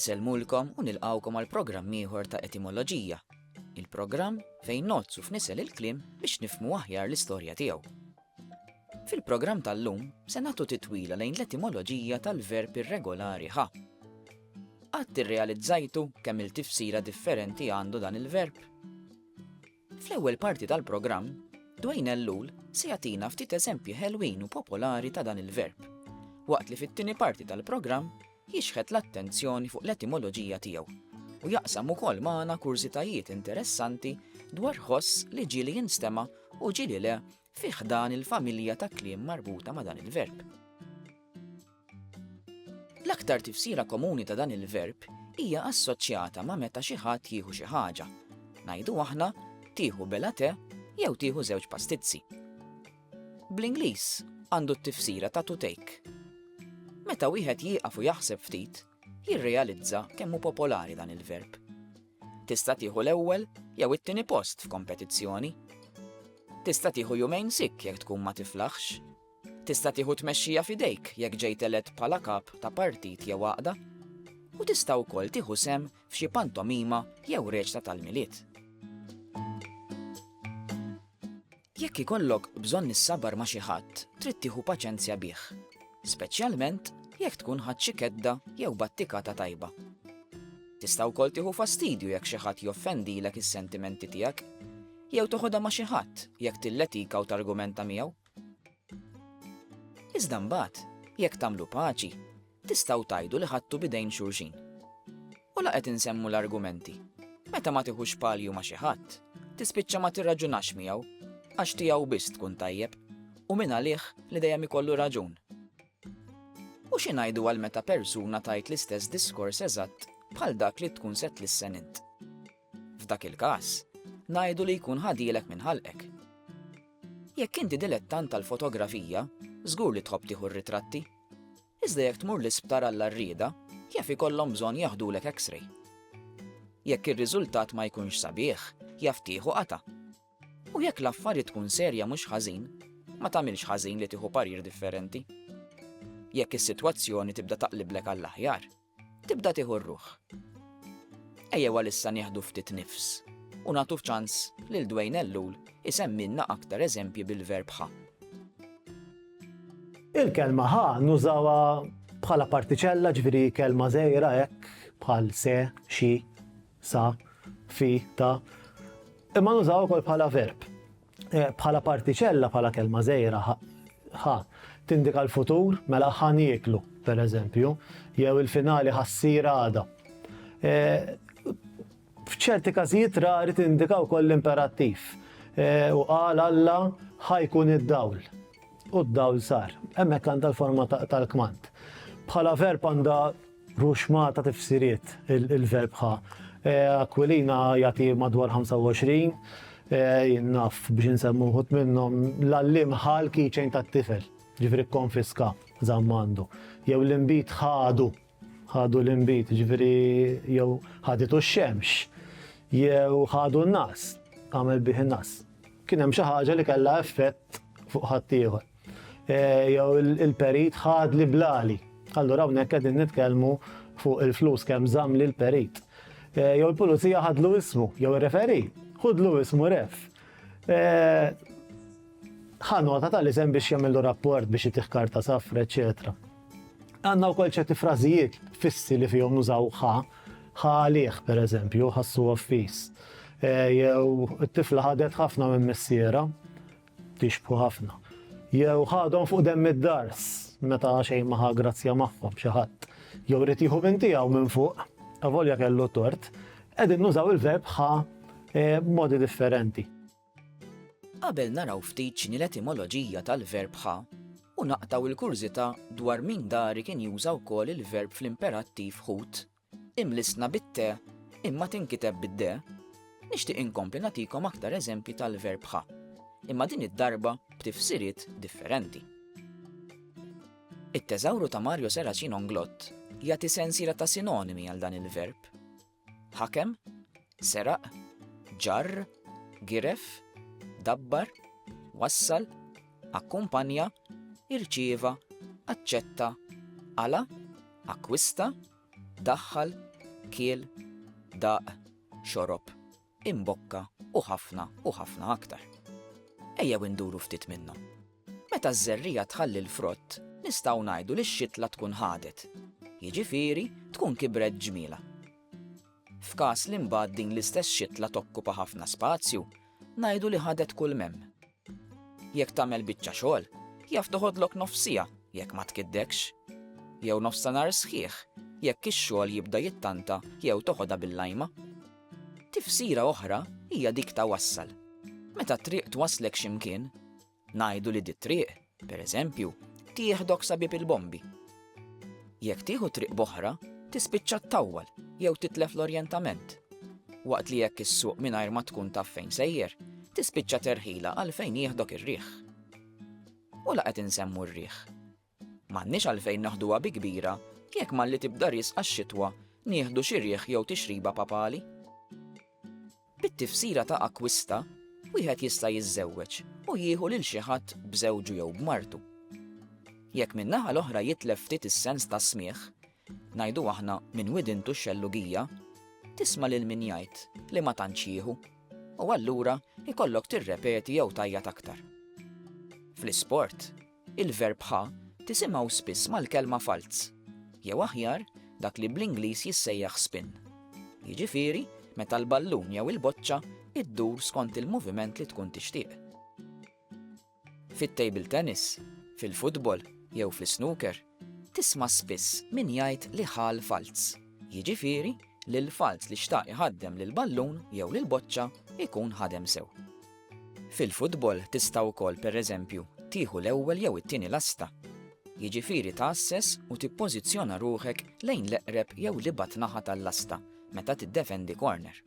Insellmulkom u nilqawkom għal programm ieħor ta' etimoloġija, il-programm fejn nozzu f'nisel il-kliem biex nifhmu aħjar l-istorja tiegħu. Fil-programm tal-lum se nagħtu titwila lejn l-etimoloġija tal-verb irregolari ħa. Qatt irrealizzajtu kemm il-tifsira differenti għandu dan il-verb? Fl-ewwel parti tal-programm, Dwayne Ellul se jagħtina ftit eżempji ħelwin u popolari ta' dan il-verb, waqt li fit-tieni parti tal-programm jixħet l-attenzjoni fuq l-etimoloġija tiegħu u jaqsam ukoll magħna kurzitajiet interessanti dwar ħoss li ġieli jinstema' u ġieli le fih dan il-familja ta' kliem marbuta ma' dan il-verb. L-aktar tifsira komuni ta' dan il-verb hija assoċjata ma' meta xi ħadd jieħu xi ħaġa. Ngħidu aħna tieħu bela te jew tieħu żewġ pastizzi. Bl-Ingliż għandu t-tifsira ta' to take. Meta wieħed jieqaf u jaħseb ftit, jirrealizza kemm hu popolari dan il-verb. Tista' tieħu l-ewwel jew it-tieni post f'kompetizzjoni. Tista' tieħu jumejn sikk jekk tkun ma tiflaħx. Tista' tieħu tmexxija f'idejk jekk ġejt elett bħala kap ta' partit jew għaqda. U tista' wkoll tieħu sem f'xi pantomima jew reċta tal-miliet. Jekk ikollok bżonn issabar ma' xi ħadd, trid tieħu paċenzja bih, speċjalment jekk tkun ħadd xi kedda jew battikata tajba. Tista' wkoll tieħu fastidju jekk xi ħadd joffendilek is-sentimenti tiegħek, jew toħodha ma' xi ħadd jekk tilletika u targumenta miegħu. Iżda mbagħad, jekk tagħmlu paċi, tistgħu tgħidu li ħadtu bidejn xulxin. U laqgħet insemmu l-argumenti. Meta ma tieħux palju ma' xi ħadd, tispiċċa ma tirraġunax miegħu għax tiegħu biss tkun tajjeb u minn għalih li dejjem ikollu raġun. U xi ngħidu għal meta persuna tajt l-istess diskors eżatt bħal dak li tkun se tlissen int. F'dak il-każ, ngħidu li jkun ħadielek minn ħalqek. Jekk inti dilettant tal-fotografija, żgur li tħobb tieħu r-ritratti. Iżda jekk tmur l-isptar għall-arrieda, jaf ikollhom bżonn jaħdulek X-ray. Jekk ir-riżultat ma jkunx sabiħ, jaf tieħu qata'. U jekk l-affarijiet tkun serja mhux ħażin, ma tagħmilx ħażin li tieħu parir differenti. Jekk is-sitwazzjoni tibda taqliblek għall-aħjar, tibda tieħu r-ruħ. Ejjew għalissa nieħdu ftit nifs u nagħtu f'ċans lil Dwayne Ellul isemmilna aktar eżempji bil-verb ħa. Il-kelma ħa nużawha bħala partiċella, ġifieri kelma żgħira hekk bħal se, xi, sa, fi, ta. Imma nużawha wkoll bħala verb. Bħala partiċella bħala kelma żgħira ħa tindika l-futur mela ħan jieklu, pereżempju, jew il-finali ħassir għada. F'ċerti każijiet rari tindika wkoll l-imperattiv. U qal Alla ħajkun id-dawl. U d-dawl sar. Hemmhekk għandha l-forma tal-kmand. Bħala verb għandha ruxmata tifsiriet il-verb ħa. Aquilina jagħti madwar 25, naf biex nsemmu wħud minnhom l-allim ħal keychain tat-tifel, ġifieri konfiska żammandu. Jew l-inbit ħadu l-inbit, ġifieri jew ħaditu x-xemx, jew ħadu n-nas, għamel bih in-nas. Kien hemm xi ħaġa li kellha effett fuq ħadd ieħor. Jew il-perit ħad li blali. Allura hawnhekk qegħdin nitkellmu fuq il-flus kemm żamm lil perit. Jew il-pulizija ħadlu ismu, jew ir-referi, ħudlu ismu ref. Ħanota tal-isem biex jagħmlu rapport biex jitih karta safra, eċetera. Għandna wkoll ċerti frażijiet fissi li fihom nużaw ħa għalih pereżempju, ħassu offis. Jew it-tifla ħadet ħafna minn missiera, tixbħu ħafna. Jew ħadhom fuq demm id-dars meta xejn ma ħa grazzja magħhom xi ħadd. Jew rid jieħu minn tiegħu minn fuq, avolja kellu tort, qegħdin nużaw il-verb ħa b'modi differenti. Qabel naraw ftit x'inhi l-etimoloġija tal-verb ħa u naqtaw il-kurżità dwar min dari kien juża wkoll il-verb fl-imperattiv ħut, imlisna bit-te imma tinkiteb bid-de, nixtieq inkompli nagħtikom aktar eżempji tal-verb ħa, imma din id-darba b'tifsiriet differenti. It-teżawru ta' Mario Seracin Onglott jagħti sensiela ta' sinonimi għal dan il-verb. Ħakem, seraq, ġarr, giref, dabbar, wassal, akkumpanja, irċieva, aċċetta, ala, akkwista, daħħal, kiel, daq, xorob, imbokka u ħafna aktar. Ejjew induru ftit minnhom. Meta ż-żerrija tħalli l-frott, nistgħu ngħidu li x-xitla tkun ħadet. Jiġifieri tkun kibret ġmiela. F'każ li mbagħad din l-istess xitla tokkupa ħafna spazju, ngħidu li ħadet kull memm. Jekk tagħmel biċċa xogħol, jaf toħodlok nofsija jekk ma tkiddekx, jew nofsinhar sħiħ jekk ix-xogħol jibda jittanta jew toħodha bil-lajma. Tifsira oħra hija dik ta' wassal. Meta triq twaslek x'imkien, ngħidu li di triq, pereżempju, tieħdok sabib il-bombi. Jekk tieħu triq boħra, tispiċċa ttawwal jew titlef l-orjentament. Waqt li jekk is-suq mingħajr ma tkun taf fejn sejjer, tispiċċa terħila għalfejn jieħdok ir-riħ. U laqgħet insemmu r-riħ. M'għandniex għalfejn naħduha bi kbira jekk malli tibda risq għax-xitwa nieħdu xi riħ jew tixriba papali. Bit-tifsira ta' akwista, wieħed jista' jiżżewweġ u jieħu lil xi ħadd b'żewġu jew b'martu. Jekk min-naħa l-oħra jitlef ftit is-sens ta' smigħ, ngħidu aħna minn widintu x-xellugija, tisma' lil min jgħid li ma tantx jieħu, u allura ikollok tirrepeti jew tajjat aktar. Fl-isport, il-verb ħa tisimgħu spiss mal-kelma falz, jew aħjar dak li bl-Ingliż jissejjaħ spin. Jiġifieri, meta l-ballun jew il-boċċa iddur skont il-moviment li tkun tixtieq. Fit-table tennis, fil-futbol jew fl-snooker, tisma' spiss min jgħid li ħal falz. Jiġifieri li l-falz li xtaq iħaddem lil ballun jew lil boċċa ikun ħadem sew. Fil-futbol tista' wkoll pereżempju tieħu l-ewwel jew it-tieni lasta. Jiġifieri tgħassess u tippożizzjona ruħek lejn l-eqreb jew l-ibgħat naħa tal-lasta meta tiddefendi corner.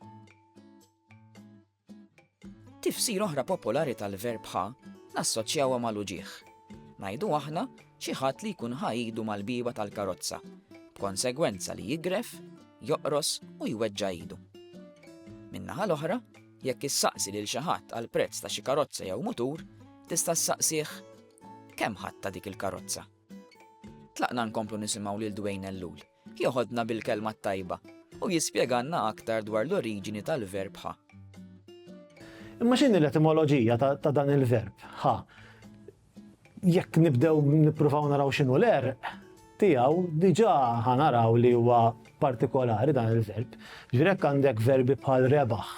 Tifsir oħra popolari tal-verb ħa nassoċjawha mal-uġigħ. Ngħidu aħna xi ħadd li jkun ħajdu mal-biba tal-karozza, b'konsegwenza li jigref, joqros u jweġġa' idu. Min-naħa l-oħra, jekk issaqsi lil xi ħadd għal prezz ta' xi karozza jew mutur, tista' ssaqsih kemm ħadd dik il-karozza. Tlaqna nkomplu nisimgħu lil Dwayne Ellul, joħodna bil-kelma tajba u jispjegalna aktar dwar l-oriġini tal-verb ħa. Imma x'inhi l-etimoloġija ta' dan il-verb ħa? Jekk nibdew nippruvaw naraw x'inhu l-erq tiegħu diġà ħanaraw li huwa partikolari dan il-verb. Ġifieri hekk għandek verbi bħal rebaħ.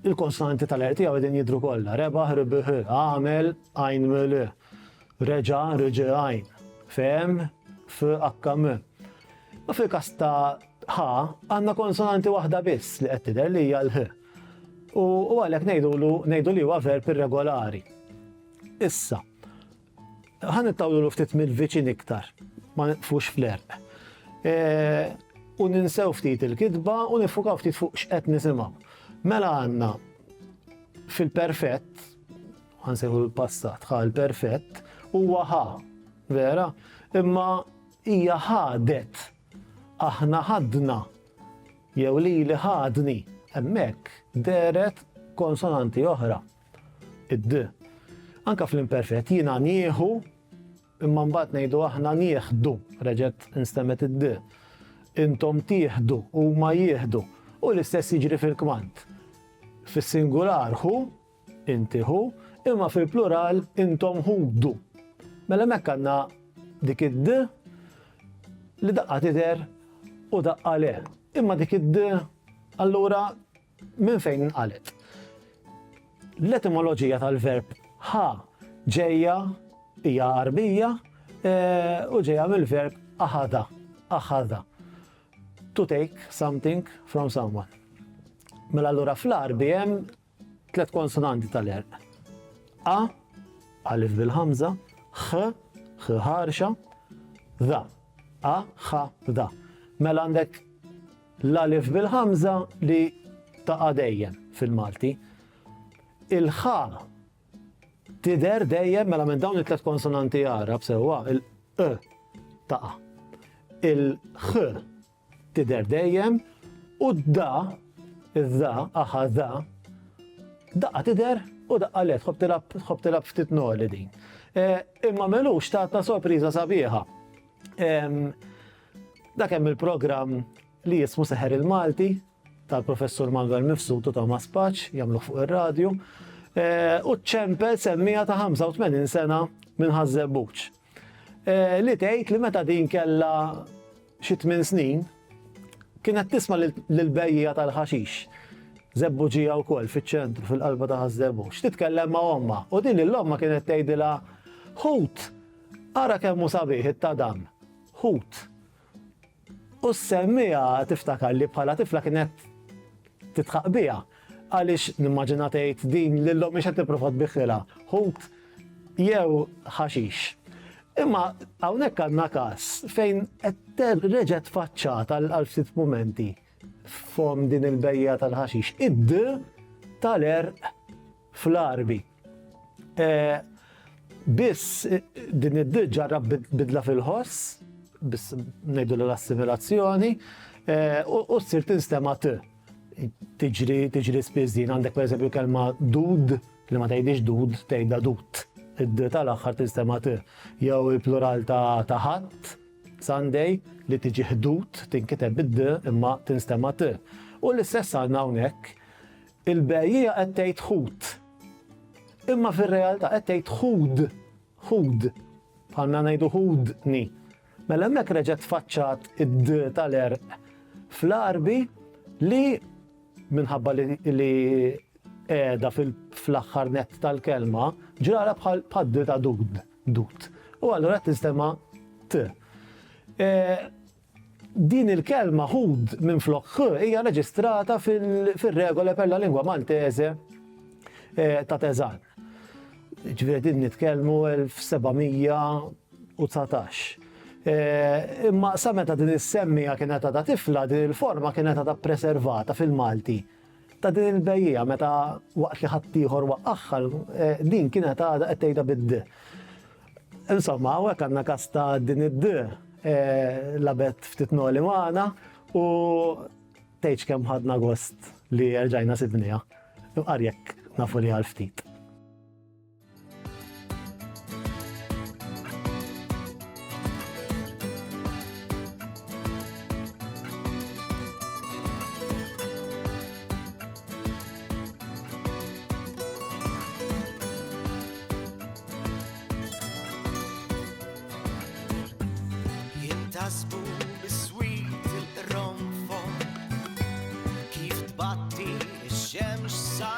Il-konsonanti tal-erq tiegħu qegħdin jidhru kollha. Rebaħ, rebħ, għamel, għajn mel, reġa', reġa' għajn, fehem, f akka m. U fil-każ ta' ħa għandna konsonanti waħda biss li qed tidher li hija l-ħ. U għalhekk ngħidu li huwa verb irregolari. Issa, ħanittawlu ftit mill-viċin iktar, ma nifux fl-erq. U ninsew ftit il-kidba u nifukaw ftit fuq x'qed nisimgħu. Mela għandna fil-perfett, ħansejħu l-passat, ħa l-perfett, huwa ħa, vera? Imma hija ħadet, aħna ħadna, jew li ħadni, hemmhekk deret konsonanti oħra, id-d. Anka fl-imperfett jiena nieħu, imma mbagħad ngħidu aħna nieħdu, reġgħet instemmet id-d. Intom tieħdu, huma jieħdu, u l-istess jiġri fil-kmand. Fis-singular hu, inti hu, imma fil-plural intom ħudu. Mela hemmhekk għandna dik id-d li daqqa tidher u daqqa le. Imma dik id-d allura minn fejn inqalet. L-etimoloġija tal-verb ħa ġejja hija qarbija u ġejja mill-verb aħada, aħada. To take something from someone. Mela allura fl-arbi hemm tliet konsonanti tal-erq. A, alif bil-ħamża, ħ, ħ ħarxa, dha. A, ħa, dha. Mela għandek l-alif bil-ħamża li taqa' dejjem fil-Malti. Il-ħa tidher dejjem mela minn dawn it-tliet konsonanti Arab sewwa il-q taqa'. Il-ħ tidher dejjem u d-da, id-da, aħadha, daqqa tidher u daqqa let, tħobb tilab ftit noli din. Imma melux tatna sorpriża sabiħa. Dak hemm il-programm li jismu Seħer il-Malti tal-Professur Manuel Mifsud u Thomas Paċ jagħmlu fuq ir-radju. U ċempel semmija ta' 85 sena minn Ħażebbuġ. Li tgħid li meta din kellha xi 8 snin kienet tisma' lill-bejjija tal-ħaxix. Żebbuġija wkoll fiċ-ċentru fil-qalba ta' Ħażebbuġ. Titkellem ma' omma u din l-omma kienet tgħidilha ħut, ara kemm hu sabiħ it-tadam. Ħut. U s-semmija tiftakar li bħala tifla kienet titħaq biha għaliex nimmaġina tgħid din lil-lom mhix qed tipprova tbiħħilha ħut jew ħaxix. Imma hawnhekk għandna każ fejn qed reġgħet faċċata għal ftit mumenti f'hom din il-bejja tal-ħaxix. Id-d tal-erq fl-arbi. Biss din id-d ġarrab bidla fil-ħoss, biss ngħidu l-assimilazzjoni, u ssir tinstema' t. Tiġri spiss din għandek pereżempju kelma dud li ma tgħidix dud tgħidha dut. Id-d tal-aħħar tinstema' t. Jew il-plural ta' ħadd, Sunday, li tiġi ħdud tinkiteb bid-d imma tinstema' t. U l-istess għandna hawnhekk il-bejjija qed tgħid ħut. Imma fir-realtà qed tgħid ħud, ħud, bħalma ngħidu ħudni. Mela hemmhekk reġgħet faċċat id-d tal-erq fl-arbi li minħabba li qiegħda fl-aħħar nett tal-kelma ġrara bħal d ta' dud. U allura qed tinstema' t. Din il-kelma ħud minflok ħ hija reġistrata fir-regoli per la lingwa Maltese ta' Teżan. Ġifieri din nitkellmu 1719. Imma sa meta din is-semmija kienet ta' tifla din il-forma kienet ta' preservata fil-Malti. Ta' din il-bejjija meta waqt li ħadd ieħor waqqaħħal din kienet għadha qed tgħidha bid-d. Insomma, hawnhekk għandna każ ta' din id-d labet ftit noli magħna u tgħidx kemm ħadna gost li rġajna sibniha. Qarjek nafu li għal ftit. Tasbu bis-swit il-qronfon kif tbatti x-xemx sa